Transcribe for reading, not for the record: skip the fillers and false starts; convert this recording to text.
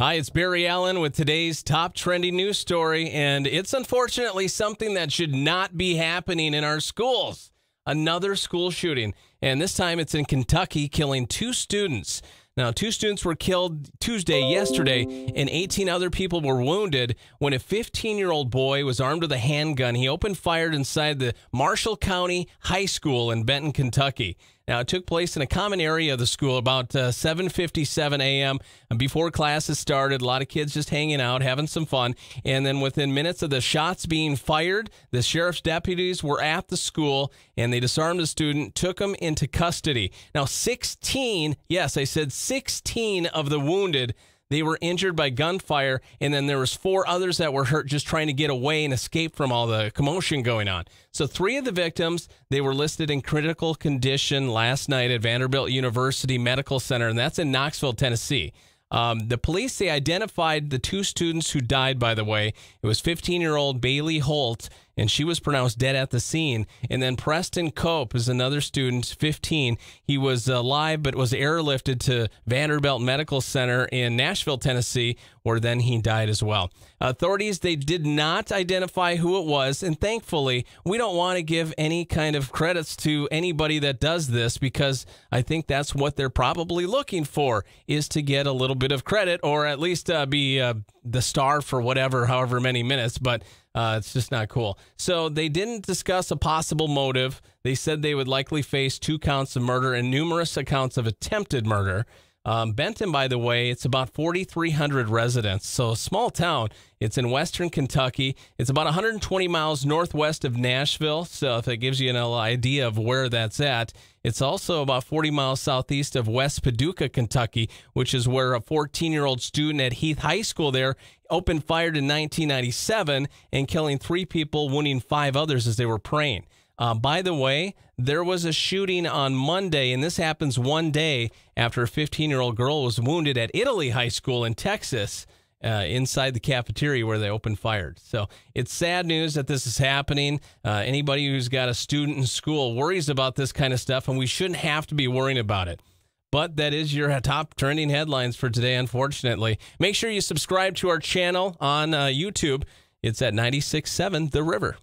Hi, it's Barry Allen with today's top trending news story, and it's unfortunately something that should not be happening in our schools. Another school shooting, and this time it's in Kentucky, killing 2 students. Now, 2 students were killed yesterday, and 18 other people were wounded when a 15-year-old boy was armed with a handgun. He opened fire inside the Marshall County High School in Benton, Kentucky. Now, it took place in a common area of the school about 7:57 a.m. Before classes started. A lot of kids just hanging out, having some fun. And then within minutes of the shots being fired, the sheriff's deputies were at the school, and they disarmed the student, took him into custody. Now, 16, yes, I said 16 of the wounded, they were injured by gunfire, and then there was 4 others that were hurt just trying to get away and escape from all the commotion going on. So 3 of the victims, they were listed in critical condition last night at Vanderbilt University Medical Center, and that's in Knoxville, Tennessee. The police, they identified the 2 students who died, by the way. It was 15-year-old Bailey Holt, and she was pronounced dead at the scene. And then Preston Cope is another student, 15. He was alive but was airlifted to Vanderbilt Medical Center in Nashville, Tennessee, where then he died as well. Authorities, they did not identify who it was, and thankfully, we don't want to give any kind of credits to anybody that does this, because I think that's what they're probably looking for, is to get a little bit of credit, or at least be the star for however many minutes, but it's just not cool. So they didn't discuss a possible motive. They said they would likely face 2 counts of murder and numerous accounts of attempted murder. Benton, by the way, it's about 4,300 residents, so a small town. It's in western Kentucky. It's about 120 miles northwest of Nashville, so if that gives you an idea of where that's at. It's also about 40 miles southeast of West Paducah, Kentucky, which is where a 14-year-old student at Heath High School there opened fire in 1997 and killing 3 people, wounding 5 others as they were praying. By the way, there was a shooting on Monday, and this happens one day after a 15-year-old girl was wounded at Italy High School in Texas, inside the cafeteria where they opened fire. So it's sad news that this is happening. Anybody who's got a student in school worries about this kind of stuff, and we shouldn't have to be worrying about it. But that is your top trending headlines for today, unfortunately. Make sure you subscribe to our channel on YouTube. It's at 96.7 The River.